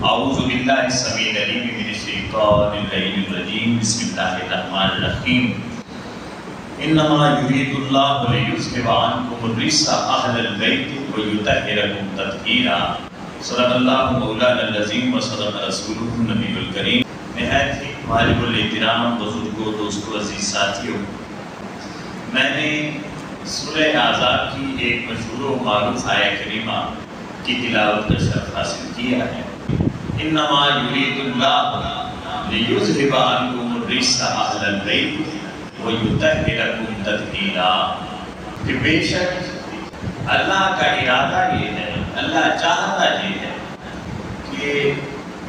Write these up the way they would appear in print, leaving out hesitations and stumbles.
اعوذ باللہ السمیع العلیم من الشیطان الرجیم بسم اللہ الرحمن الرحیم انما یرید اللہ لیذھب عنکم الرجس اہل البیت ویطہرکم تطہیرا۔ صدق اللہ مولانا العظیم و صدق رسولہ النبی الکریم۔ نہایت ہی معالم الاحترام بزرگوں، دوستوں، عزیز ساتھیوں، میں نے سورہ احزاب کی ایک مشہور و معروف آیہ کریمہ کی تلاوت کا شرف حاصل کیا ہے۔ انما یرید اللہ لیذھب عنکم الرجس اہل البیت ویطہرکم تطہیرا، کہ بے شک اللہ کا ارادہ یہ ہے، اللہ چاہتا یہ ہے کہ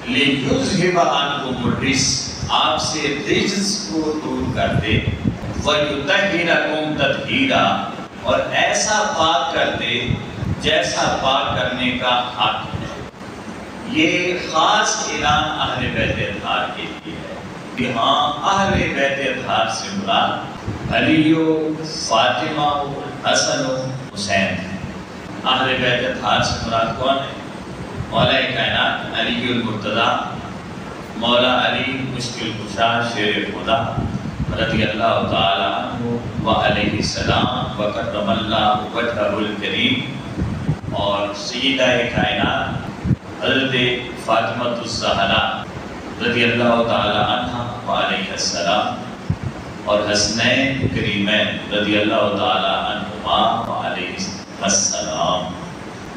لیذھب عنکم الرجس، آپ سے رجس کو دور کر دے، ویطہرکم تطہیرا، اور ایسا پاک کر دے جیسا پاک کرنے کا حق ہے۔ یہ خاص اعلان اہل بیت اطہار کے لیے ہے کہ ہاں اہل بیت اطہار سے مراد علی و فاطمہ و حسن و حسین ہیں۔ اہل بیت اطہار سے مراد کون ہے؟ مولا کائنات علی المرتضی، مولا علی مشکل کشا شیر خدا رضی اللہ تعالی عنہ و علیہ السلام وکرم اللہ وجہہ الکریم، اور سیدہ کائنات حضرت فاطمہ الزہرا رضی اللہ تعالی عنہ و علیہ السلام، اور حسنین کریمین رضی اللہ تعالی عنہما و علیہ السلام،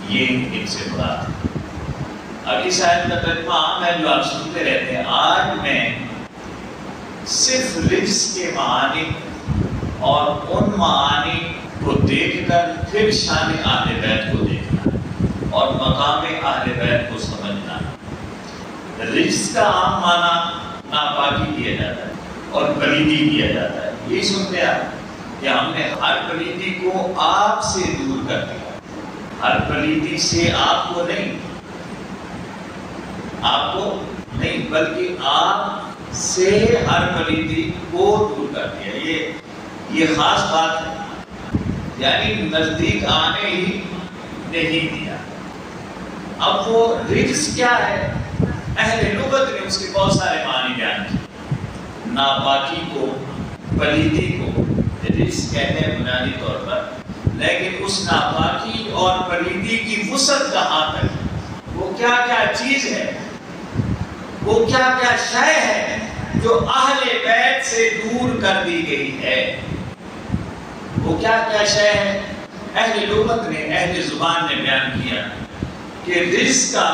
یہ ان سے مراد ہے۔ اب اس آیت کا ترجمہ عام ہے جو آپ سنتے رہتے ہیں۔ آج میں صرف رجس کے معانی اور ان معانی کو دیکھ کر پھر شان اہل بیت کو دیکھنا اور مقام اہل بیت کو سمجھنا۔ رجس کا عام معنی ناپاکی کیا جاتا ہے اور پلیدی کیا جاتا ہے۔ یہ سنتے آپ کہ ہم نے ہر پلیدی کو آپ سے دور کر دیا، ہر پلیدی سے آپ کو نہیں بلکہ آپ سے ہر پلیدی کو دور کر دیا۔ یہ خاص بات ہے، یعنی نزدیک آنے ہی نہیں دیا۔ اب وہ رجس کیا ہے؟ اہل لغت نے اس کے بہت سارے معنی بیان کیے۔ ناپاکی کو، پلیدی کو رجس کہتے ہیں بنیادی طور پر، لیکن اس ناپاکی اور پلیدی کی وسعت کہاں تک ہے؟ وہ کیا کیا چیز ہے، وہ کیا کیا شے ہے جو اہل بیت سے دور کر دی گئی ہے؟ وہ کیا کیا شے ہے؟ اہل لغت نے، اہل زبان نے بیان کیا کہ رجس کا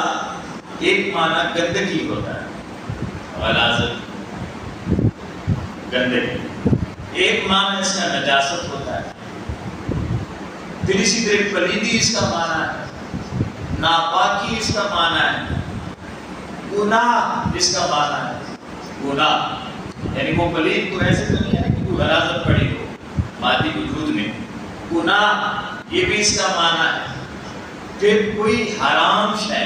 ایک معنی گندگی ہوتا ہے، غلاظت، گندگی۔ ایک معنی اس کا نجاست ہوتا ہے، پھر اسی طرح پلیدی اس کا معنی ہے، ناپاکی اس کا معنی ہے، گناہ اس کا معنی ہے، گناہ یعنی وہ پلید کو ایسے تو نہیں ہے کہ وہ غلاظت پڑی ہو مادی وجود میں، گناہ یہ بھی اس کا معنی ہے۔ پھر کوئی حرام شے،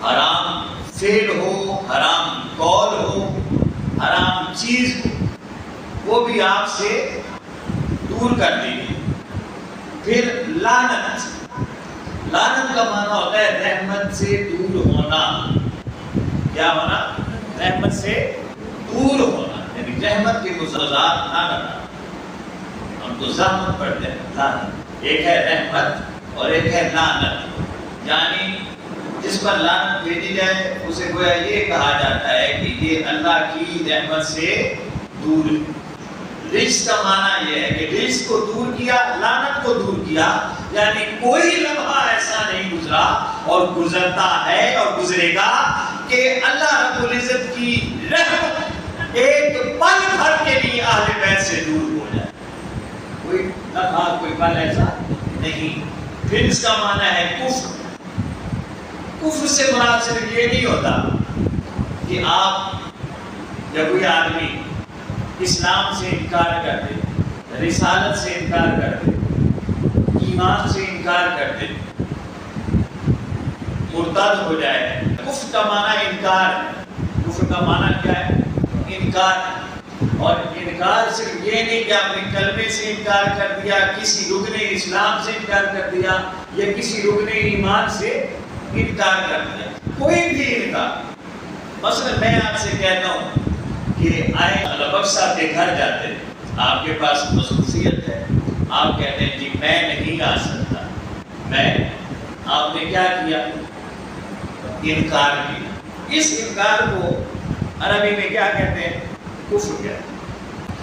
حرام فعل ہو، حرام قول ہو، حرام چیز ہو، وہ بھی آپ سے دور کر دی گئی۔ پھر لعنت، لعنت کا معنی ہوتا ہے رحمت سے دور ہونا۔ کیا ہونا؟ رحمت سے دور ہونا، یعنی رحمت کے مضادات نہ کرنا۔ ہم تو زحمت پڑھتے ہیں، لعنت ایک ہے رحمت اور ایک ہے لعنت، یعنی جس پر لعنت بھیجی جائے اسے گویا یہ کہا جاتا ہے کہ یہ اللہ کی رحمت سے دور ہے۔ رجس کا معنی یہ ہے کہ رجس کو دور کیا، لعنت کو دور کیا، یعنی کوئی لمحہ ایسا نہیں گزرا اور گزرتا ہے اور گزرے گا کہ اللہ رب العزت کی رحمت ایک پل بھر کے لیے اہل بیت سے دور ہو جائے۔ کوئی لمحہ، کوئی پل ایسا نہیں۔ پھر اس کا معنی ہے کفر۔ کفر سے مراد صرف یہ نہیں ہوتا کہ آپ جب کوئی آدمی اسلام سے انکار کر دے، رسالت سے انکار کر دے، ایمان سے انکار کر دے، مرتد ہو جائے۔ کفر کا معنی انکار ہے۔ کفر کا معنی کیا ہے؟ انکار۔ اور انکار صرف یہ نہیں کہ آپ نے کلمے سے انکار کر دیا، کسی رکن اسلام سے انکار کر دیا، یا کسی رکن ایمان سے انکار کر دیا۔ کوئی بھی انکار، مثلا میں آپ سے کہتا ہوں کہ آئے لبک صاحب کے گھر جاتے ہیں، آپ کے پاس مصروفیت ہے، آپ کہتے ہیں جی میں نہیں آ سکتا، آپ نے کیا کیا؟ انکار کیا۔ اس انکار کو عربی میں کیا کہتے ہیں؟ کفر کہتے ہیں۔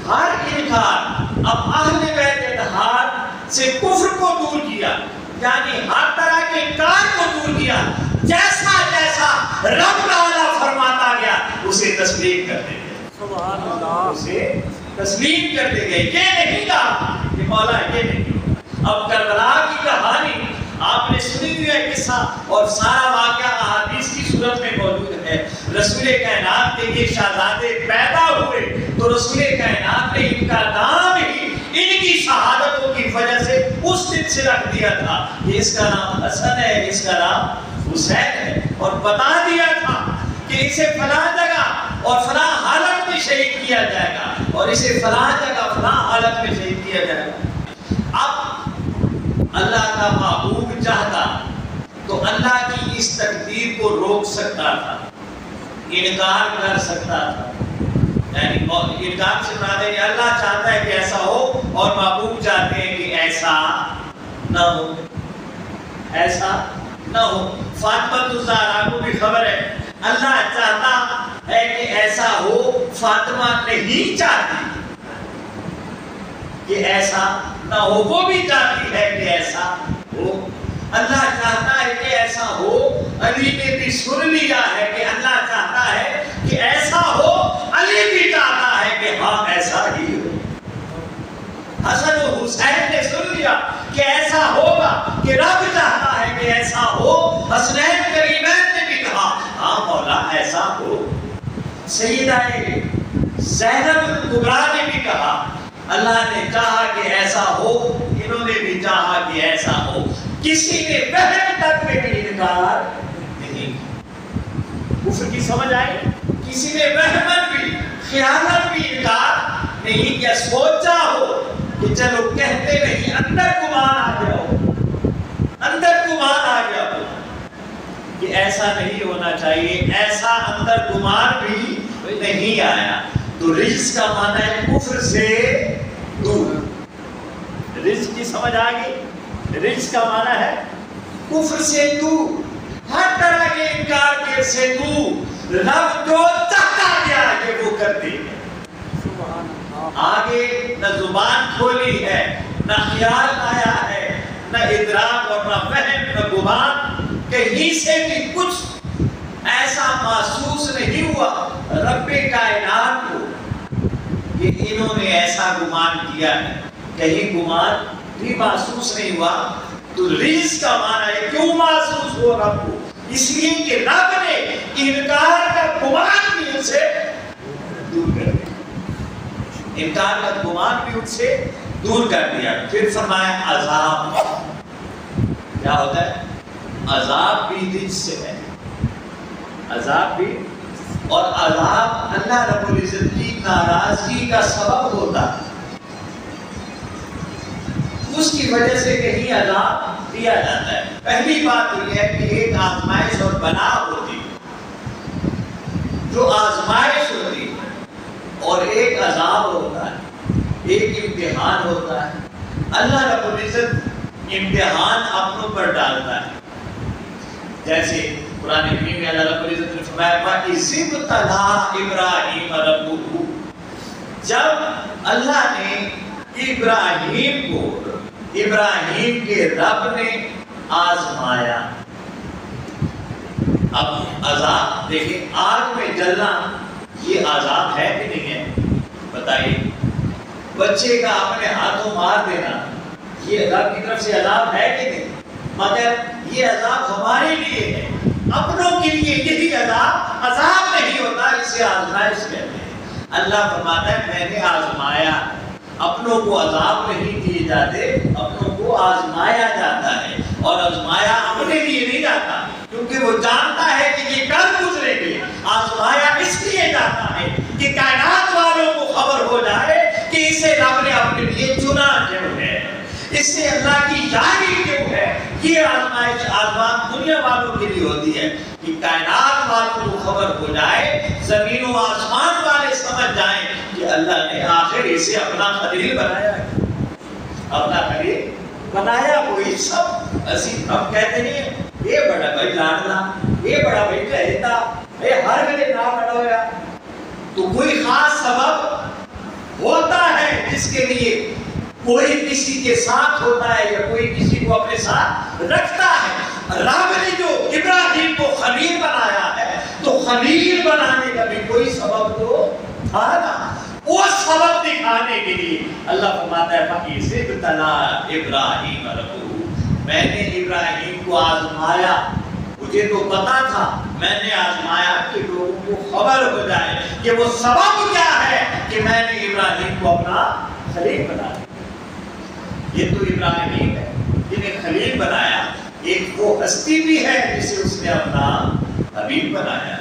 ہر انکار، اب اہل بیت اتحاد سے کفر کو دور کیا، یعنی ہر طرح کے انکار کو دور کیا، جیسا جیسا رب تعالیٰ فرماتا گیا اسے تسلیم کرتے گئے، سبحان اللہ، اسے تسلیم کرتے گئے۔ یہ نہیں کہا کہ مولا یہ نہیں۔ اب کربلا کی کہانی آپ نے سنی ہوئی ہے قصہ، اور سارا واقعہ احادیث کی صورت میں موجود ہے۔ رسول کائنات کے یہ شہزادے پیدا ہوئے تو رسول کائنات نے ان کا نام ہی ان کی شہادتوں کی وجہ سے اس دن سے رکھ دیا تھا کہ اس کا نام حسن ہے، اس کا نام حسین ہے، اور بتا دیا تھا کہ اسے فلاں جگہ اور فلاں حالت میں شہید کیا جائے گا، اور اسے فلاں جگہ فلاں حالت میں شہید کیا جائے گا۔ اب اللہ کا محبوب چاہتا تو اللہ کی اس تقدیر کو روک سکتا تھا، انکار کر سکتا تھا، یعنی انکار سے مراد ہے اللہ چاہتا ہے کہ ایسا ہو اور محبوب چاہتے ہیں کہ ایسا نہ ہو، ایسا نہ ہو۔ فاطمہ الزہرا کو بھی خبر ہے اللہ چاہتا ہے کہ ایسا ہو، فاطمہ نہیں چاہتی کہ ایسا نہ ہو، وہ بھی چاہتی ہے کہ ایسا ہو۔ اللہ چاہتا ہے کہ ایسا ہو، علی نے بھی سن لیا ہے کہ اللہ چاہتا ہے کہ ایسا ہو، علی بھی چاہتا ہے کہ ہاں ایسا ہی ہو۔ حسن و حسین نے سن لیا کہ ایسا ہوگا، کہ رب چاہتا ہے کہ ایسا ہو۔ حسنین کریمین نے بھی کہا ہاں مولا ایسا ہو۔ سیدہ زینب الکبریٰ نے بھی کہا اللہ نے چاہا کہ ایسا ہو، انہوں نے بھی چاہا کہ ایسا ہو۔ کسی نے وہم تک میں بھی انکار نہیں، کفر کی سمجھ آئی؟ کسی نے وہمت بھی، خیالت بھی انکار نہیں کیا۔ سوچا ہو کہ چلو کہتے نہیں، اندر گمان آ گیا ہو، اندر گمان آ گیا ہو کہ ایسا نہیں ہونا چاہیے، ایسا اندر گمان بھی نہیں آیا، تو رجس کا معنی ہے کفر سے دور۔ رجس کی سمجھ آ گئی؟ رجس کا معنی ہے کفر سے دور، ہر طرح کے انکار کے سے دور۔ رب جو چاہتا گیا ہے وہ کرتے ہیں، آگے نہ زبان کھولی ہے، نہ خیال آیا ہے، نہ ادراک اور نہ فہم نہ گمان، کہیں سے بھی کچھ ایسا محسوس نہیں ہوا رب کائنات کو کہ انہوں نے ایسا گمان کیا ہے، کہیں گمان بھی محسوس نہیں ہوا۔ تو رزق کا معنی ہے کیوں محسوس ہو رب کو؟ اس لیے کہ رب نے انکار کا گمان بھی ان سے دور کر دیا، انکار کا گمان بھی ان سے دور کر دیا۔ پھر فرمایا عذاب کیا ہوتا ہے؟ عذاب بھی رزق سے ہے، عذاب بھی، اور عذاب اللہ رب العزت کی ناراضگی کا سبب ہوتا ہے، اس کی وجہ سے کہیں عذاب دیا جاتا ہے۔ پہلی بات یہ ہے کہ ایک آزمائش اور بنا ہوتی ہے، جو آزمائش ہوتی ہے اور ایک عذاب ہوتا ہے، ایک امتحان ہوتا ہے۔ اللہ رب العزت امتحان اپنوں پر ڈالتا ہے، جیسے قرآن کریم میں اللہ رب العزت نے فرمایا وَإِذِ ابْتَلَىٰ إِبْرَاهِيمَ رَبُّهُ، جب اللہ نے ابراہیم کو، ابراہیم کے رب نے آزمایا۔ اب عذاب دیکھیں، آگ میں جلنا یہ عذاب ہے کہ نہیں ہے؟ بتائیے، بچے کا اپنے ہاتھوں مار دینا یہ رب کی طرف سے عذاب ہے کہ نہیں؟ مگر یہ عذاب ہمارے لیے ہے، اپنوں کے لیے یہی عذاب عذاب نہیں ہوتا، اسے آزمائش کہتے ہیں۔ اللہ فرماتا ہے میں نے آزمایا، اپنوں کو عذاب نہیں دیے جاتے، اپنوں کو آزمایا جاتا ہے، اور آزمایا اپنے لیے نہیں جاتا کیونکہ وہ جانتا ہے کہ یہ کل گزرے گے۔ آزمایا اس لیے جاتا ہے کہ کائنات والوں کو خبر ہو جائے کہ اسے رب نے اپنے لیے چنا کیوں ہے، اس سے اللہ کی یاری کیوں ہے۔ یہ آزمائش آزمان دنیا والوں کے لیے ہوتی ہے کہ کائنات والوں کو خبر ہو جائے، زمین و آسمان والے سمجھ جائیں کہ اللہ نے آخر اسے اپنا خلیل بنایا ہے، اپنا خلیل بنایا۔ کوئی سب عزیز ہم کہتے نہیں ہیں یہ بڑا بھائی لاڈلا، یہ بڑا بھائی کہتا، یہ ہر گلے نہ بڑا ہوا، تو کوئی خاص سبب ہوتا ہے جس کے لیے کوئی کسی کے ساتھ ہوتا ہے یا کوئی کسی کو اپنے ساتھ رکھتا ہے۔ رب نے جو ابراہیم کو خلیل بنایا ہے تو خلیل بنانے کا بھی کوئی سبب تو تھا نا، وہ سبب دکھانے کے لیے اللہ فرماتا ہے فَإِذِ ابراہیم ربہ، میں نے ابراہیم کو آزمایا، مجھے تو پتا تھا، میں نے آزمایا کہ لوگوں کو خبر ہو جائے کہ وہ سبب کیا ہے کہ میں نے ابراہیم کو اپنا خلیل بنایا۔ یہ تو ابراہیم ہے جنہیں خلیل بنایا، ایک وہ ہستی بھی ہے جسے اس نے اپنا حبیب بنایا۔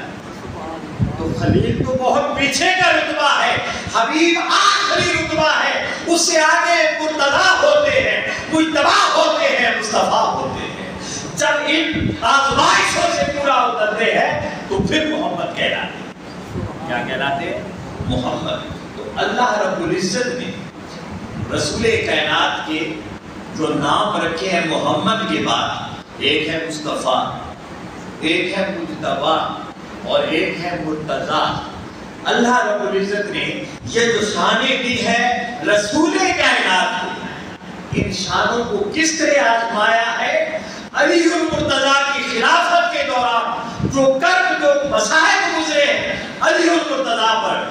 تو خلیل تو بہت پیچھے کا رتبہ ہے، حبیب آخری رتبہ ہے، اس سے آگے مرتضی ہوتے ہیں، مجتبی ہوتے ہیں، مصطفیٰ ہوتے ہیں۔ جب ان آزمائشوں سے پورا اترتے ہیں تو پھر محمد کہلاتے ہیں۔ کیا کہلاتے ہیں؟ محمد۔ تو اللہ رب العزت نے رسول کائنات کے جو نام رکھے ہیں محمد کے بعد، ایک ہے مصطفیٰ، ایک ہے مجتبی اور ایک ہے مرتضی۔ اللہ رب العزت نے یہ جو شانیں دی ہے رسول کائنات کو، ان شانوں کو کس طرح آزمایا ہے؟ علی المرتضی کی خلافت کے دوران جو کرب جو مصائب گزرے علی المرتضی پر،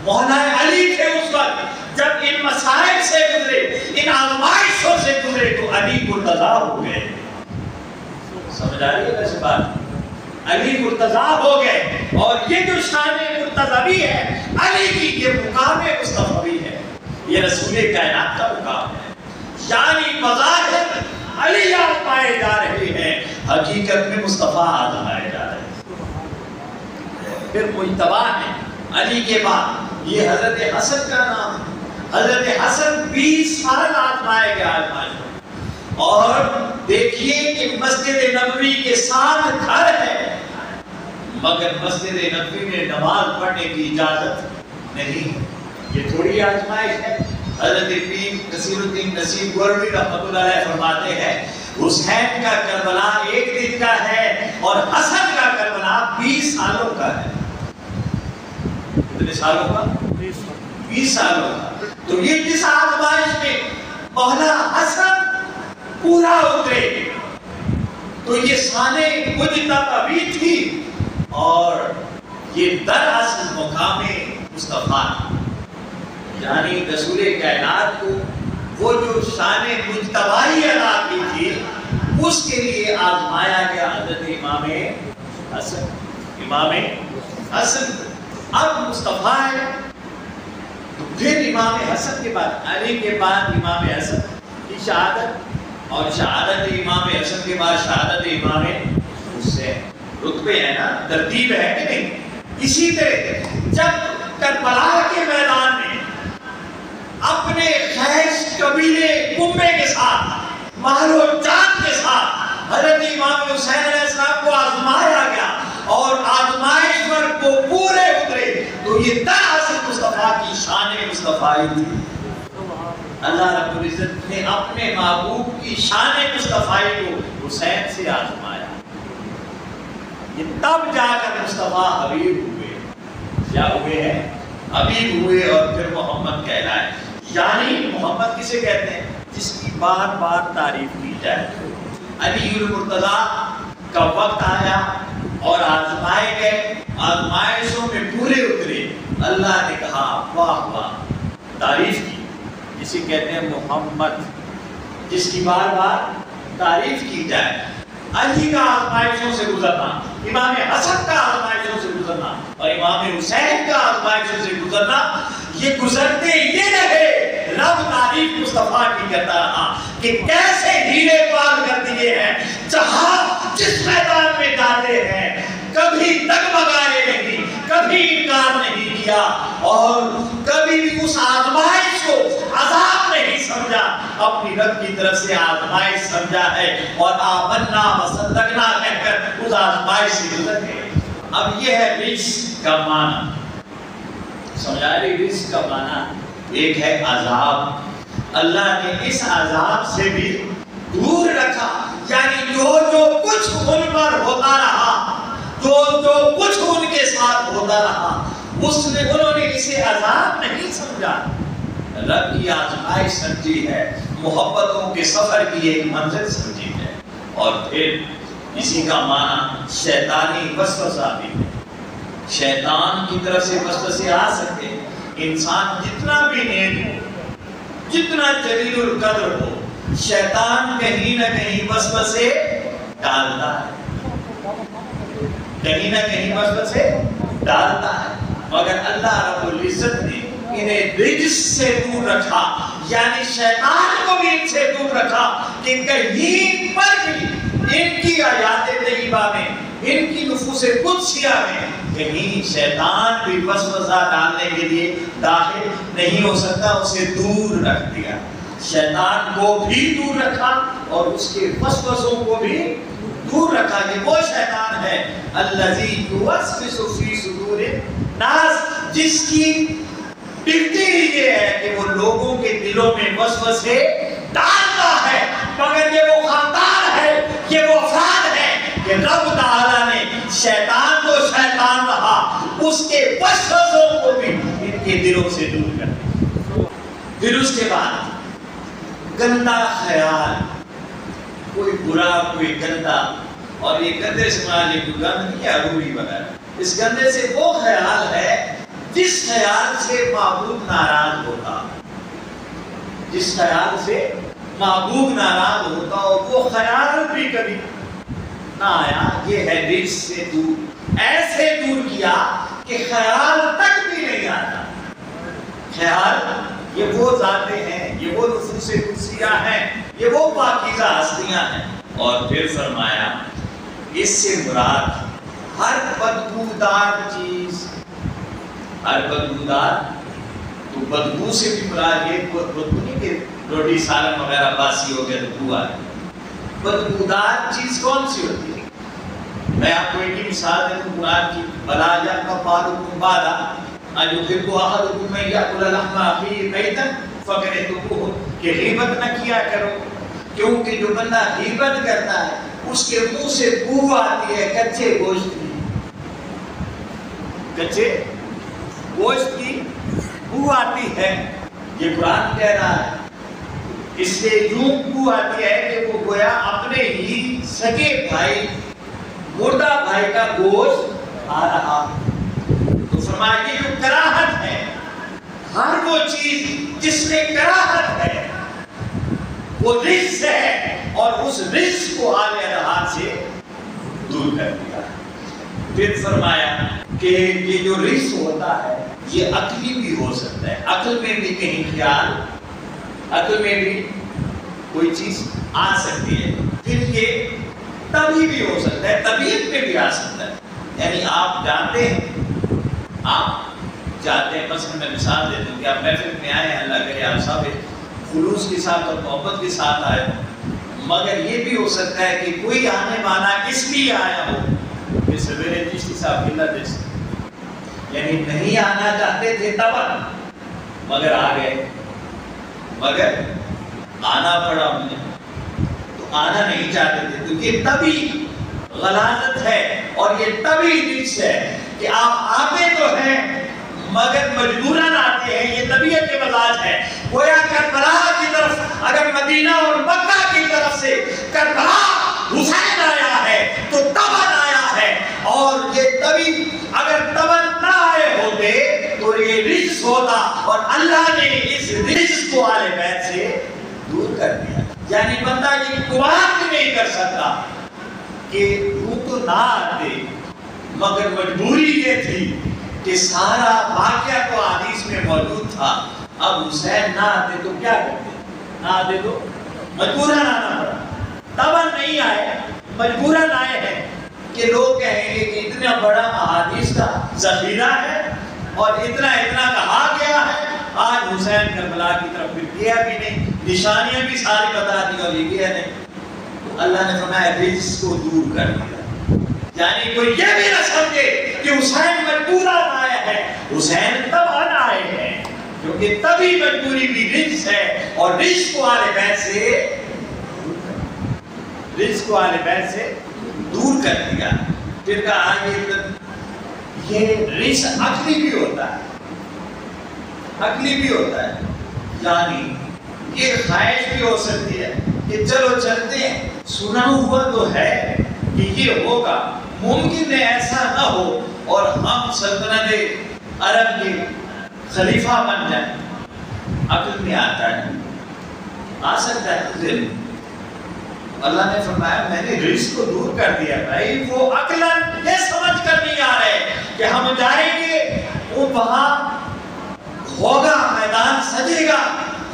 مولا علی تھے اس وقت جب ان مصائب سے گزرے، ان آزمائشوں سے گزرے تو علی مرتضی ہو گئے۔ سمجھ آ رہی ہے ویسے بات؟ علی مرتضی ہو گئے، اور یہ جو شان مرتضوی ہے علی کی، یہ مقام مصطفی ہے، یہ رسول کائنات کا مقام ہے۔ یعنی بظاہر علی آزمائے جا رہے ہیں، حقیقت میں مصطفیٰ آزمائے جا رہے ہیں۔ پھر مجتبی ہے علی کے بعد، یہ حضرت حسن کا نام ہے۔ حضرت حسن 20 سال آزمائے گئے آزمائش، اور دیکھیے کہ مسجد نبوی کے ساتھ گھر ہے مگر مسجد نبوی میں نماز پڑھنے کی اجازت نہیں، یہ تھوڑی آزمائش ہے۔ حضرت پیر نصیر الدین نصیر گوروی رحمۃ اللہ علیہ فرماتے ہیں حسین کا کربلا 1 دن کا ہے اور حسن کا کربلا 20 سالوں کا ہے۔ کتنے سالوں کا؟ 20 سالوں کا۔ تو یہ جس آزمائش میں مولا حسن پورا اترے تو یہ شانِ مجتبی بھی تھی، اور یہ دراصل مقام مصطفیٰ، یعنی رسول کائنات کو وہ جو شان مجتبی عطا کی تھی اس کے لیے آزمایا گیا حضرت امام حسن۔ امام حسن اب مصطفیٰ ہے، تو پھر امام حسن کے بعد، علی کے بعد امام حسن کی شہادت، اور شہادت امام حسن کے بعد شہادت امام حسین۔ رتبے ہیں نا، ترتیب ہے کہ نہیں؟ اسی طرح جب کربلا کے میدان میں اپنے خیش قبیلے کنبے کے ساتھ، مال و جان کے ساتھ حضرت امام حسین علیہ السلام کو آزمایا گیا اور آزمائش پر وہ پورے اترے، تو یہ دراصل مصطفیٰ کی شان مصطفی تھی۔ اللہ رب العزت نے اپنے محبوب کی شان مصطفی کو حسین سے آزمایا، یہ تب جا کر مصطفیٰ حبیب ہوئے۔ کیا ہوئے ہیں؟ حبیب ہوئے، اور پھر محمد کہلائے۔ یعنی محمد کسے کہتے ہیں؟ جس کی بار بار تعریف کی جائے۔ علی المرتضی کا وقت آیا اور آزمائے گئے، آزمائشوں میں پورے اترے، اللہ نے کہا واہ واہ، تعریف کی، جسے کہتے ہیں محمد، جس کی بار بار تعریف کی جائے۔ علی کا آزمائشوں سے گزرنا، امام حسن کا آزمائشوں سے گزرنا، اور امام حسین کا آزمائشوں سے گزرنا، یہ گزرتے یہ رہے، رب تعریف مصطفیٰ کی کرتا رہا کہ کیسے ہیرے پار کر دیے ہیں، جہاں جس میدان میں جاتے ہیں کبھی ڈگمگائے نہیں، کبھی انکار نہیں کیا، اور کبھی بھی اس آزمائش کو عذاب نہیں سمجھا، اپنی رب کی طرف سے آزمائش سمجھا ہے اور آمنا وصدقنا کہہ کر اس آزمائش سے گزر گئے۔ اب یہ ہے رزق کا معنی، سمجھا رہی رزق کا معنی ایک ہے عذاب، اللہ نے اس عذاب سے بھی دور رکھا، یعنی جو کچھ ان پر ہوتا رہا، جو کچھ ان کے ساتھ ہوتا رہا، اس میں انہوں نے اسے عذاب نہیں سمجھا، رب کی آزمائش سمجھی ہے، محبتوں کے سفر کی ایک منزل سمجھی ہے۔ اور پھر اسی کا معنی شیطانی وسوسہ بھی ہے، شیطان کی طرف سے وسوسے آ سکتے ہیں۔ انسان جتنا بھی نیک ہو، جتنا جلیل القدر ہو، شیطان کہیں نہ کہیں وسوسے ڈالتا ہے، کہیں نہ کہیں وسوسے ڈالتا ہے، مگر اللہ رب العزت نے انہیں رجس سے دور رکھا، یعنی شیطان کو بھی ان سے دور رکھا کہ کہیں پر بھی ان کی آیات طیبہ میں، ان کی نفوس قدسیہ میں کہیں شیطان بھی وسوسہ ڈالنے کے لیے داخل نہیں ہو سکتا، اسے دور رکھ دیا، شیطان کو بھی دور رکھا اور اس کے وسوسوں کو بھی دور رکھا۔ یہ وہ شیطان ہے الذی یوسوس فی صدور الناس، جس کی ڈیوٹی یہ ہے کہ وہ لوگوں کے دلوں میں وسوسے ڈالتا ہے، مگر یہ وہ خاندان ہے، یہ وہ افراد ہے کہ رب تعالیٰ نے شیطان کو شیطان رہا، اس کے وسوسوں کو بھی ان کے دلوں سے دور کر دیا۔ پھر اس کے بعد گندا خیال، کوئی برا کوئی گندا، اور یہ گندے سے مراد یہ گند نہیں ہے عروری وغیرہ، اس گندے سے وہ خیال ہے جس خیال سے معبود ناراض ہوتا، جس خیال سے معبود ناراض ہوتا اور وہ خیال بھی کبھی نہ آیا، یہ ہے رزق سے دور، ایسے دور کیا کہ خیال تک بھی نہیں آتا۔ خیال یہ وہ ذاتیں ہیں، یہ وہ نفوس قدسیہ ہیں، یہ وہ پاکیزہ ہستیاں ہیں۔ اور پھر فرمایا اس سے مراد ہر بدبودار چیز، ہر بدبودار، تو بدبو سے بھی مراد یہ بدبو نہیں کہ روٹی سالن وغیرہ باسی ہو گیا تو بو آ گئی، بدبودار چیز کون سی ہوتی ہے؟ میں آپ کو ایک ہی مثال دے دوں قرآن کی، بلا یأکل بعضکم بعضا ان یحب احدکم ان یأکل لحم اخیہ میتا فکرہتموہ، کہ غیبت نہ کیا کرو، کیونکہ جو بندہ غیبت کرتا ہے اس کے منہ سے بو آتی ہے کچے گوشت کی، کچے گوشت کی بو آتی ہے، یہ قرآن کہہ رہا ہے۔ اس سے یوں بو آتی ہے کہ وہ گویا اپنے ہی سگے بھائی، مردہ بھائی کا گوشت آ رہا۔ تو فرمایا کہ جو کراہت ہے، ہر وہ چیز جس میں کراہت ہے وہ رزق ہے، اور اس رزق کو آلے رہات سے دور کر دیا۔ پھر فرمایا کہ یہ جو رزق ہوتا ہے یہ عقلی بھی ہو سکتا ہے، عقل میں بھی کہیں خیال، عقل میں بھی کوئی چیز آ سکتی ہے، پھر یہ طبعی بھی ہو سکتا ہے، طبیعت میں بھی آ سکتا ہے۔ یعنی آپ جانتے ہیں، مثلا میں مثال دے دوں کہ آپ محفل میں آئے ہیں، اللہ کرے آپ سب خلوص کے ساتھ اور محبت کے ساتھ آئے ہوں، مگر یہ بھی ہو سکتا ہے کہ کوئی آنے والا اس لیے آیا ہو کہ سویرے چشتی صاحب کی لدے سے، یعنی نہیں آنا چاہتے تھے تب مگر آ گئے، مگر آنا پڑا انہیں، تو آنا نہیں چاہتے تھے، تو یہ طبعی غلاظت ہے اور یہ طبعی رزق ہے کہ آپ آتے تو ہیں مگر مجبوراً آتے ہیں، یہ طبیعت کے مزاج ہے۔ گویا کربلا کی طرف اگر مدینہ اور مکہ کی طرف سے کربلا حسین آیا ہے تو تبن آیا ہے، اور یہ طبی اگر تبن نہ آئے ہوتے تو یہ رزق ہوتا، اور اللہ نے اس رزق کو آل بیت سے دور کر دیا۔ یعنی بندہ یہ گمان بھی نہیں کر سکتا کہ وہ تو نہ آتے، مگر مجبوری یہ تھی کہ سارا واقعہ تو حدیث میں موجود تھا، اب حسین نہ آتے تو کیا کرتے؟ نہ آتے تو مجبوراً آنا پڑا، تبن نہیں آئے، مجبوراً آئے ہیں کہ لوگ کہیں گے کہ اتنا بڑا احادیث کا ذخیرہ ہے اور اتنا کہا گیا ہے، آج حسین کربلا کی طرف پھر گیا بھی نہیں، نشانیاں بھی ساری بتا دی اور یہ بھی ہے نہیں. تو اللہ نے فرمایا رجس کو دور کر دیا. یعنی کوئی یہ بھی نہ سمجھے کہ حسین مجبوران آیا ہے. حسین طبعاً آئے ہیں کیونکہ تبھی مجبوری بھی رجس ہے. اور رجس کو اہل بیت سے دور کر دیا. پھر کہا یہ رجس عقلی بھی ہوتا ہے. یعنی یہ خواہش بھی ہو سکتی ہے کہ چلو چلتے ہیں, سنا ہوا تو ہے کہ یہ ہوگا, ممکن ہے ایسا نہ ہو اور ہم سلطنت عرب کے خلیفہ بن جائیں. عقل میں آتا ہے, آ سکتا ہے دل. اللہ نے فرمایا میں نے رزق کو دور کر دیا. بھائی وہ عقلاً یہ سمجھ کر نہیں آ رہے کہ ہم جائیں گے, وہ وہاں ہوگا, میدان سجے گا,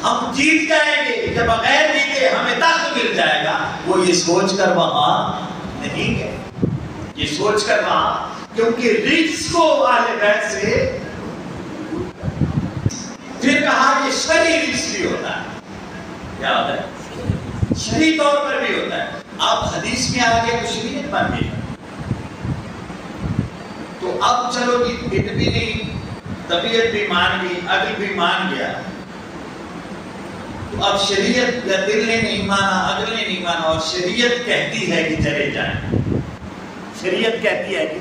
ہم جیت جائیں گے, جب بغیر جیتے ہمیں تخت مل جائے گا. وہ یہ سوچ کر وہاں نہیں گئے, یہ سوچ کر وہاں, کیونکہ رزق کو اہل بیت سے. پھر کہا کہ شرعی رزق بھی ہوتا ہے. کیا ہوتا ہے؟ شرعی طور پر بھی ہوتا ہے. اب حدیث میں آ گیا تو شریعت بن گئی. تو اب چلو دل بھی نہیں, طبیعت بھی مان گئی, عقل بھی مان گیا. تو اب شریعت یا دل نے نہیں مانا, عقل نے نہیں مانا, اور شریعت کہتی ہے کہ چلے جائیں. شریعت کہتی ہے کہ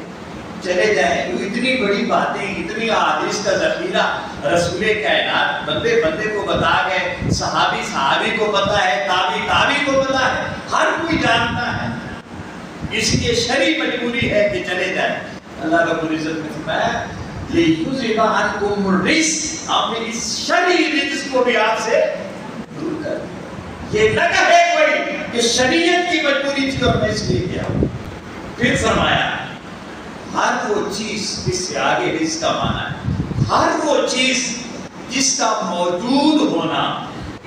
چلے جائیں. تو اتنی بڑی باتیں, اتنی احادیث کا ذخیرہ رسول کائنات بندے بندے کو بتا گئے, صحابی کو پتا ہے, تابعی کو پتا ہے, ہر کوئی جانتا ہے. اس لیے شرعی مجبوری ہے کہ چلے جائیں. اللہ رب العزت نے فرمایا لِيُذْهِبَ عَنْكُمُ الرِّجْسَ, آپ نے اس شرعی رجس کو بھی آپ سے دور کر دیا. یہ نہ کہے کوئی کہ شریعت کی مجبوری تھی اور میں اس لیے کیا ہوں. پھر فرمایا ہر وہ چیز, اس سے آگے رزق کا معنی ہے ہر وہ چیز جس کا موجود ہونا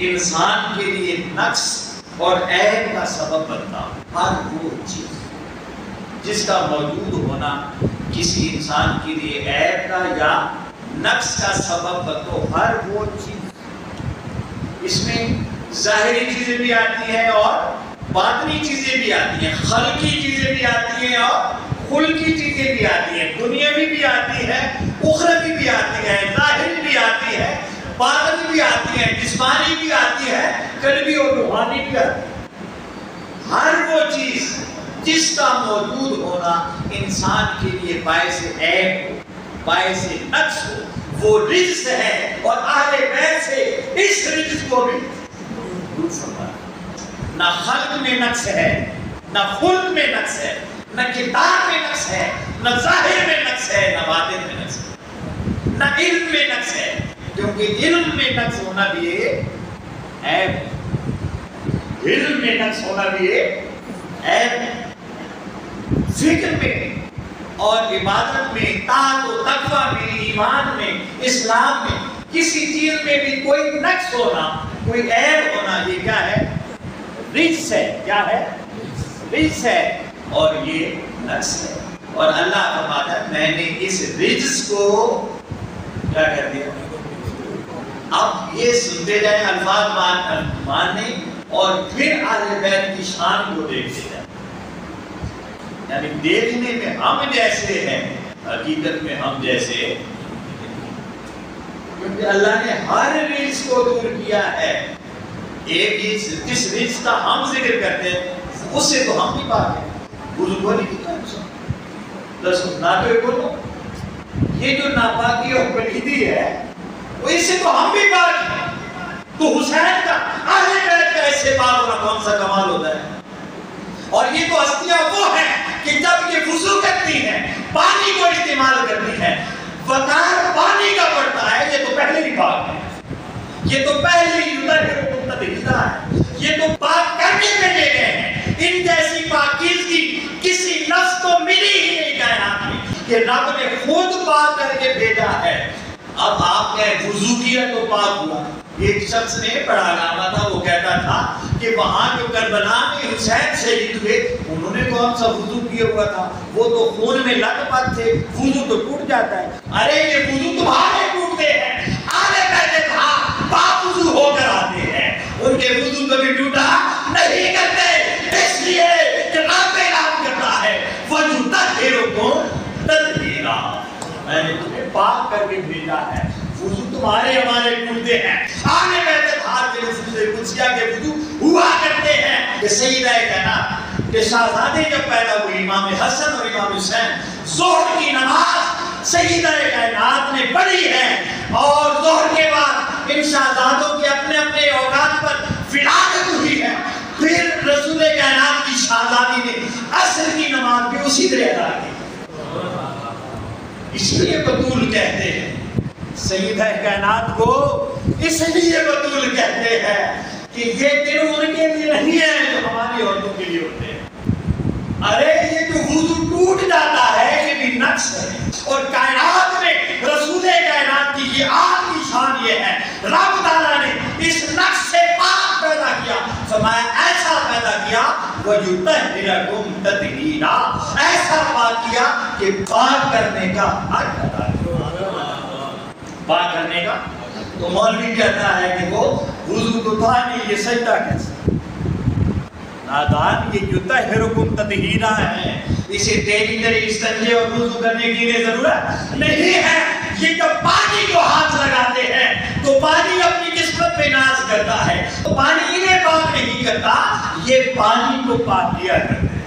انسان کے لیے نقص اور عیب کا سبب بنتا. ہر وہ چیز جس کا موجود ہونا کسی انسان کے لیے عیب کا یا نقص کا سبب بنتا, ہر وہ چیز. اس میں ظاہری چیزیں بھی آتی ہیں اور باطنی چیزیں بھی آتی ہیں, خلقی چیزیں بھی آتی ہیں اور خلقی چیزیں بھی آتی ہیں, دنیاوی بھی آتی ہے, اخروی بھی آتی ہے, ظاہری بھی آتی ہے, باطنی بھی آتی ہے, جسمانی بھی آتی ہے, قلبی اور روحانی بھی آتی ہے. ہر وہ چیز جس کا موجود ہونا انسان کے لیے باعث عیب ہو, باعث نقص ہو, وہ رزق ہے. اور اہل بیت سے اس رزق کو بھی دور فرمایا. نہ خلق میں نقص ہے, نہ خلق میں نقص ہے, نہ کتاب میں نقص ہے, نہ ظاہر میں نقص ہے, نہ باطن میں نقص ہے, نہ علم میں نقص ہے. کیونکہ علم میں نقص ہونا بھی ایک عیب ہے. علم میں نقص ہونا بھی ایک عیب ہے. فکر میں اور عبادت میں, طاعت و تقویٰ میں, ایمان میں, اسلام میں, کسی چیز میں بھی کوئی نقص ہونا, کوئی عیب ہونا, یہ کیا ہے؟ رجس ہے. کیا ہے؟ رجس ہے اور یہ نقص ہے. اور اللہ فرماتا ہے میں نے اس رجس کو کیا کر دیا. اب یہ سنتے جائیں, الفاظ ماننے اور پھر اہل بیت کی شان کو دیکھتے جائیں. یعنی دیکھنے میں ہم جیسے ہیں, حقیقت میں ہم جیسے, کیونکہ اللہ نے ہر رزق کو دور کیا ہے. ایک جس رزق کا ہم ذکر کرتے ہیں اس سے تو ہم بھی پاک ہیں. وضو کو نہیں کیا بولو, یہ جو ناپاکی اور پلیدی ہے وہ اس سے تو ہم بھی پاک ہیں. تو حسین کا اہل بیت کا اس سے پاک ہونا کون سا کمال ہوتا ہے. اور یہ تو ہستیاں وہ ہیں کہ جب یہ وضو کرتی ہیں, پانی کو استعمال کرتی ہیں, وقار پانی کا پڑتا ہے, یہ تو پہلے ہی پاک ہے. یہ تو پہلے ہی متطہرہ ہے. یہ تو پاک کر کے بھیجے گئے ہیں. ان جیسی پاکیزگی کسی نفس کو ملی ہی نہیں کائنات میں کہ رب نے خود پاک کر کے بھیجا ہے. اب آپ کہیں وضو کیا تو پاک ہوا. ایک شخص نے پڑھا نامہ تھا, وہ کہتا تھا کہ وہاں جو کربلا میں حسین شہید ہوئے انہوں نے کون سا وضو کیا ہوا تھا, وہ تو خون میں لت پت تھے, وضو تو ٹوٹ جاتا ہے. ارے یہ وضو تمہارے ٹوٹتے ہیں, آنے پہلے تھا پاک وضو ہو کر آتے ہیں. ان کہ وضو کبھی ٹوٹا نہیں کرتے، اس لیے کہ رب اعلان کرتا ہے وَيُطَهِّرُكُمْ تَطْهِيرًا، میں نے تمہیں پاک کر کے بھیجا ہے۔ وضو تمہارے ہمارے ٹوٹتے ہیں، آنے بیت الحال کے نفوذ قدسیہ کے وضو ہوا کرتے ہیں۔ کہ سیدہ کائنات کہ شہزادے جب پیدا ہوئی امام حسن اور امام حسین، ظہر کی نماز سیدہ کائنات نے پڑھی ہے، اور ظہر کے بعد ان شہزادوں کے اپنے اپنے اوقات پر ولادت ہوئی ہے۔ پھر رسول کائنات کی شہزادی نے عصر کی نماز بھی اسی طرح ادا کی۔ اس لیے بطول کہتے ہیں سیدہ کائنات کو، اس لیے بطول کہتے ہیں کہ یہ دن ان کے لیے نہیں ہے جو ہماری عورتوں کے لیے ہوتے ہیں۔ ارے یہ جو وضو ٹوٹ جاتا ہے یہ بھی نقص ہے، اور کائنات میں رسول کائنات کی یہ آپ کی شان یہ ہے، رب تعالیٰ نے اس نقص سے پاک پیدا کیا، فرمایا ایسا پیدا کیا وَيُطَهِّرَكُمْ تَطْهِيرًا، ایسا پاک کیا کہ پاک کرنے کا حق ادا کیا، پاک کرنے کا۔ تو مولوی کہتا ہے کہ وہ وضو تو تھا نہیں، یہ سجدہ کیسا؟ نادان، یہ یطہرکم تطہیرا ہے، اسے تیری طرح استنجے اور وضو کرنے کی لیے ضرورت نہیں ہے۔ یہ جب پانی کو ہاتھ لگاتے ہیں تو پانی اپنی قسمت پہ ناز کرتا ہے، تو پانی انہیں پاک نہیں کرتا، یہ پانی کو پاک کیا کرتے ہیں،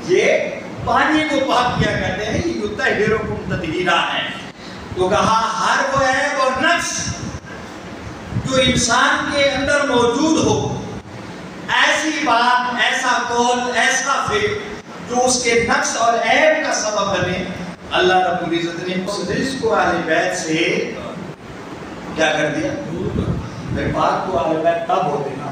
یہ پانی کو پاک کیا کرتے ہیں، یہ یطہرکم تطہیرا ہے۔ تو کہا ہر وہ عیب اور نقص جو انسان کے اندر موجود ہو، ایسی بات، ایسا قول، ایسا فعل جو اس کے نقص اور عیب کا سبب بنے، اللہ رب العزت نے اس رزق کو اہل بیت سے کیا کر دیا؟ میں بات کو اہل بیت تب ہوتے نا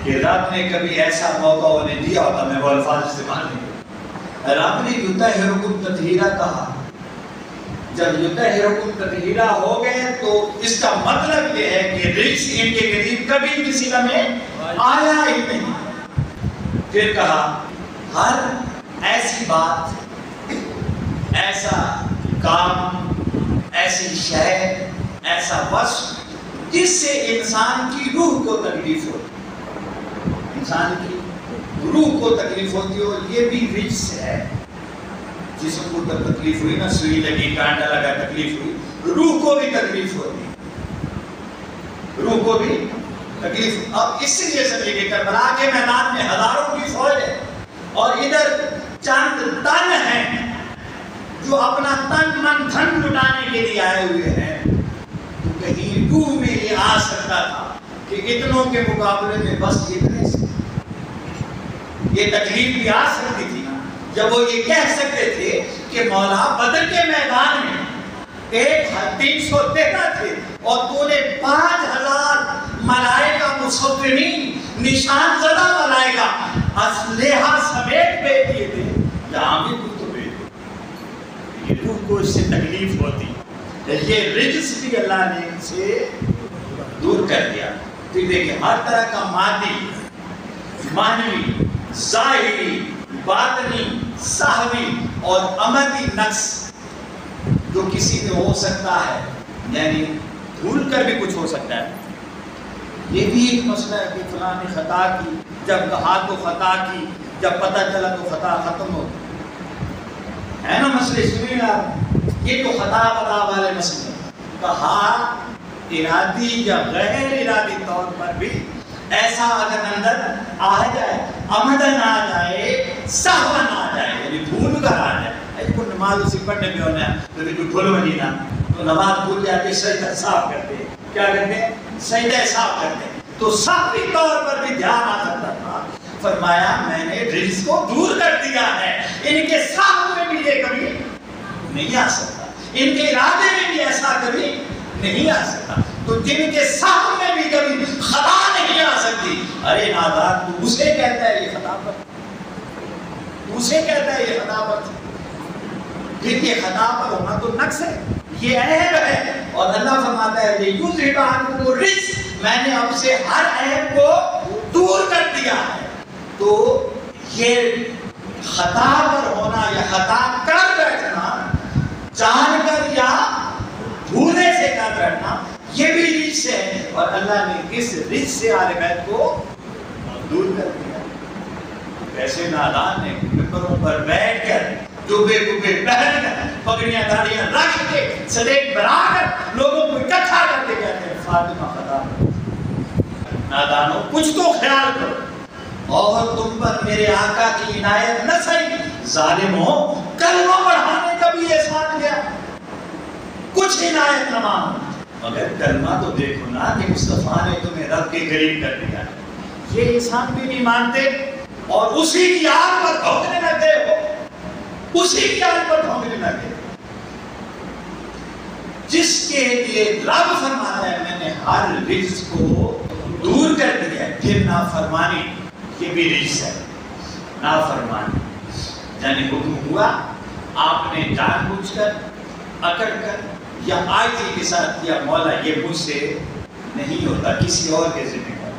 کہ رب نے کبھی ایسا موقع انہیں دیا ہوتا، میں وہ الفاظ استعمال نہیں کرتا، رب نے یطہرکم تطہیرا کہا، جب یطہرکم تطہیرا ہو گئے تو اس کا مطلب یہ ہے کہ رزق ان کے قریب کبھی کسی لمحے آیا ہی نہیں۔ پھر کہا ہر ایسی بات، ایسا کام، ایسی شے، ایسا وصف جس سے انسان کی روح کو تکلیف ہوتی، انسان کی روح کو تکلیف ہوتی ہو، یہ بھی رزق ہے۔ جسم کو تکلیف ہوئی نا، سوئی لگی، کانٹا لگا، تکلیف ہوئی، روح کو بھی تکلیف ہوتی، روح کو بھی تکلیف۔ اب اس لیے سمجھے کربلا کے میدان میں ہزاروں کی فوج ہے اور ادھر چند تن ہیں جو اپنا تن من دھن لٹانے کے لیے آئے ہوئے ہیں، تو کہیں روح میں یہ آ سکتا تھا کہ اتنوں کے مقابلے میں بس اتنے سے یہ تکلیف بھی آ سکتی تھی نا، جب وہ یہ کہہ سکتے تھے کہ مولا بدر کے میدان میں 1313 تھے اور تو نے 5000 ملائکہ مصفرین، نشان زدہ ملائکہ اسلحہ سمیت بھیج دیے تھے، یہاں بھی کچھ تو بھیج دے، یہ روح کو اس سے تکلیف ہوتی، یہ رجس بھی اللہ نے ان سے دور کر دیا۔ پھر دیکھیں ہر طرح کا مادی، معنوی، ظاہری، باطنی، سہوی اور عملی نقص جو کسی میں ہو سکتا ہے، یعنی بھول کر بھی کچھ ہو سکتا ہے، یہ بھی ایک مسئلہ ہے کہ فلاں نے خطا کی، جب کہا تو خطا کی، جب پتہ چلا تو خطا ختم ہو ہے نا مسئلے سنیں آپ، یہ تو خطا وطا والے مسئلے، کہا ارادی یا غیر ارادی طور پر بھی ایسا اگر اندر آ جائے، عمدن آ جائے، سہون آ جائے، یعنی بھول کر آ جائے، ایک کو نماز اسی پڑھنے میں ہونا ہے تو بھی بھول بنی نا، تو نماز بھول جاتے سجدہ صاف کرتے، کیا کرتے ہیں؟ سجدہ صاف کرتے، تو صحوی طور پر بھی دھیان آ سکتا تھا۔ فرمایا میں نے رزق کو دور کر دیا ہے، ان کے ساتھ میں بھی یہ کبھی نہیں آ سکتا، ان کے ارادے میں بھی ایسا کبھی نہیں آ سکتا، تو جن کے ساتھ میں بھی کبھی خطا نہیں آ سکتی، ارے نادان تو اسے کہتا ہے یہ خطا پر، اسے کہتا ہے یہ خطا پر، پھر یہ خطا پر ہونا تو نقص ہے، یہ عیب ہے، اور اللہ فرماتا ہے لِيُذْهِبَ عَنْكُمُ الرِّجْسَ، میں نے اب سے ہر عیب کو دور کر دیا ہے۔ تو یہ خطا پر ہونا یا خطا کر بیٹھنا، جان کر یا بھولے سے کر بیٹھنا، یہ بھی رزق ہے، اور اللہ نے اس رجس سے آل بیت کو دور کر دیا۔ ایسے نادان نے ممبروں پر بیٹھ کر جبے کبے پہن کر پگڑیاں داڑیاں رکھ کے سلیٹ بنا کر لوگوں کو اکٹھا کر کے کہتے ہیں فاطمہ خدا نادانوں کچھ تو خیال کرو اور تم پر میرے آقا کی عنایت نہ سہی، ظالموں کلمہ پڑھانے کا بھی احسان کیا، کچھ عنایت نہ مانو مگر کلمہ تو دیکھو نا کہ مصطفیٰ نے تمہیں رب کے قریب کر دیا، یہ احسان بھی نہیں مانتے اور اسی کی آگ پر بھونکنے لگے ہو، اسی کی آگ پر بھونکنے لگے ہو جس کے لیے رب فرماتا ہے میں نے ہر رجس کو دور کر دیا ہے۔ پھر نافرمانی یہ بھی رجس ہے، نافرمانی یعنی حکم ہوا آپ نے جان بوجھ کر اکڑ کر یا عاجزی کے ساتھ کیا، مولا یہ مجھ سے نہیں ہوتا کسی اور کے ذمہ ہے،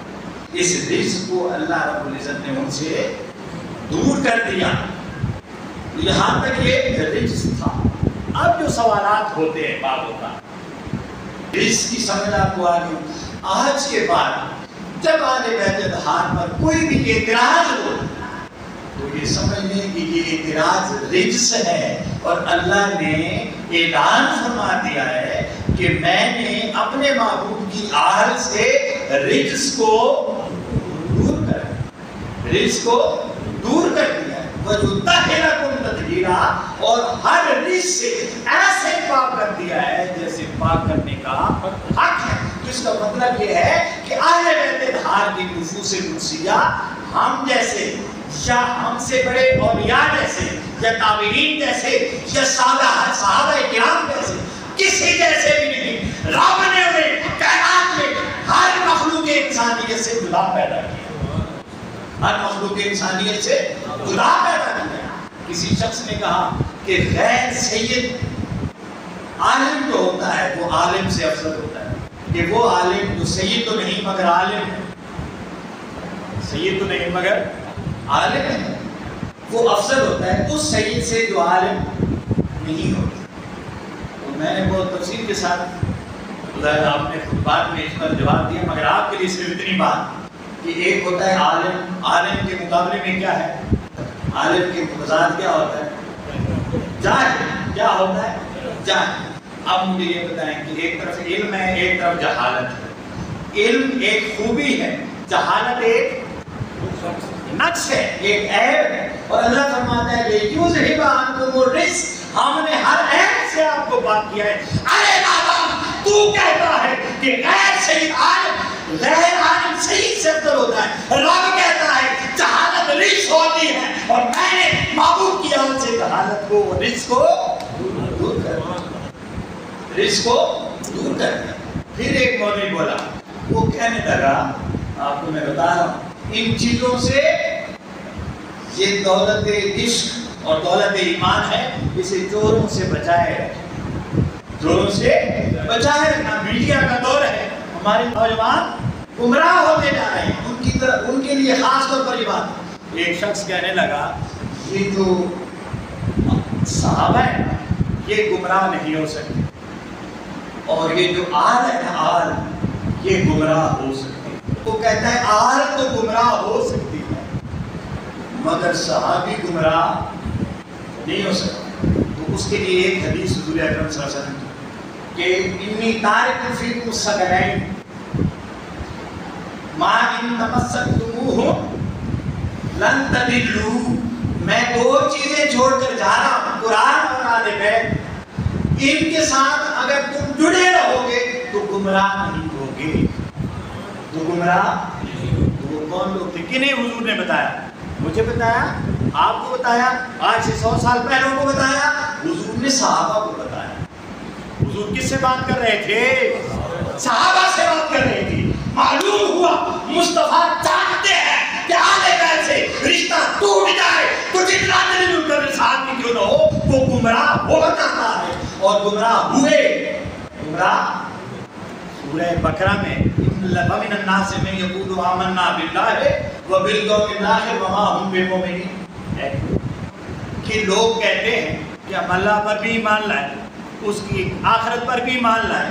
اس رجس کو اللہ رب العزت نے ان سے دور کر دیا۔ یہاں تک یہ رجس تھا۔ اب جو سوالات ہوتے ہیں باب ہوتا رجس کی سمجھ آپ کو آگے آج کے بعد جب آل بیت اطہار پر کوئی بھی اعتراض ہو تو یہ سمجھ لیں کہ یہ اعتراض رجس ہے اور اللہ نے اعلان فرما دیا ہے کہ میں نے اپنے معبود کی آہل سے رجس کو دور کر دیا، رجس کو دور کر دیا ہے، وَجُتَّحِلَكُمْ تَطْهِيرًا اور ہر رجس سے ایسے پاک کر دیا ہے جیسے پاک کرنے کا حق ہے۔ تو اس کا مطلب یہ ہے کہ اہل بیت اطہار کی نفوس قدسیہ ہم جیسے یا ہم سے بڑے اولیاء جیسے یا تابعین جیسے یا صحابہ کرام جیسے کسی جیسے بھی نہیں، رب نے انہیں کائنات میں ہر مخلوق انسانیت سے جدا پیدا کیا، ہر مخلوق انسانیت سے جدا پیدا کیا۔ کسی شخص نے کہا کہ غیر سید عالم جو ہوتا ہے وہ عالم سے افضل ہوتا ہے، کہ وہ عالم جو سید تو نہیں مگر عالم ہے، سید تو نہیں مگر عالم ہے، وہ افضل ہوتا ہے اس سید سے جو عالم نہیں ہوتا۔ تو میں نے بہت تفصیل کے ساتھ آپ نے خطبات میں اس پر جواب دیا، مگر آپ کے لیے صرف اتنی بات کہ ایک ہوتا ہے عالم، عالم کے مقابلے میں کیا ہے، عالم کے متضاد کیا ہوتا ہے، جاہل، کیا ہوتا ہے، جاہل۔ اب مجھے یہ بتائیں کہ ایک طرف علم ہے ایک طرف جہالت ہے، علم ایک خوبی ہے، جہالت ایک نقص ہے، ایک عیب ہے، اور اللہ فرماتا ہے لِيُذْهِبَ عَنْكُمُ الرِّجْسَ ہم نے ہر عیب سے آپ کو پاک کیا ہے۔ ارے نادان تو کہتا ہے کہ غیر سید عالم غیر عالم سید سے افضل ہوتا ہے، رب کہتا ہے جہالت رجس ہوتی ہے اور میں نے معبود کی آن سے جہالت کو رجس کو دور کر دیا، رجس کو دور کر دیا۔ پھر ایک مولوی بولا، وہ کہنے لگا آپ کو میں بتا رہا ہوں ان چیزوں سے یہ دولت عشق اور دولت ایمان ہے، اسے چوروں سے بچائے رکھنا، چوروں سے بچائے رکھنا۔ میڈیا کا دور ہے، ہمارے نوجوان گمراہ ہوتے جا رہے ہیں، ان کے لیے خاص طور پر یہ بات۔ ایک شخص کہنے لگا یہ جو صحابہ ہے یہ گمراہ نہیں ہو سکتے اور یہ جو آل ہے نا آل یہ گمراہ ہو سکتے۔ وہ کہتا ہے آل تو گمراہ ہو سکتی ہے مگر صحابی گمراہ نہیں ہو سکتے۔ تو اس کے لیے ایک حدیث حضور اکرم صلی اللہ علیہ وسلم کہ انی تارک فیکم الثقلین ما ان تمسکتموہ لن تضلوا، میں دو چیزیں چھوڑ کر جا رہا ہوں، قرآن اور آل بیت، ان کے ساتھ اگر تم جڑے رہو گے تو گمراہ نہیں ہوگے، تو گمراہ۔ تو وہ کون لوگ تھے، کنہیں حضور نے بتایا؟ مجھے بتایا، آپ کو بتایا، آج سے 100 سال پہلوں کو بتایا، حضور نے صحابہ کو بتایا۔ حضور کس سے بات کر رہے تھے؟ صحابہ سے بات کر رہے تھے۔ معلوم ہوا مصطفیٰ چاہتے ہیں کہ آل بیت سے رشتہ ٹوٹ جائے تو جتنا دل کر ساتھ میں کیوں نہ ہو وہ گمراہ ہو کرتا ہے، اور گمراہ ہوئے۔ گمراہ سورہ بقرہ میں وَمِنَ النَّاسِ مَن يَقُولُ آمَنَّا بِاللَّهِ وَبِالْيَوْمِ الْآخِرِ وَمَا هُمْ بِمُؤْمِنِينَ، کہ لوگ کہتے ہیں کہ ہم اللہ پر بھی ایمان لائے، اس کی آخرت پر بھی ایمان لائے،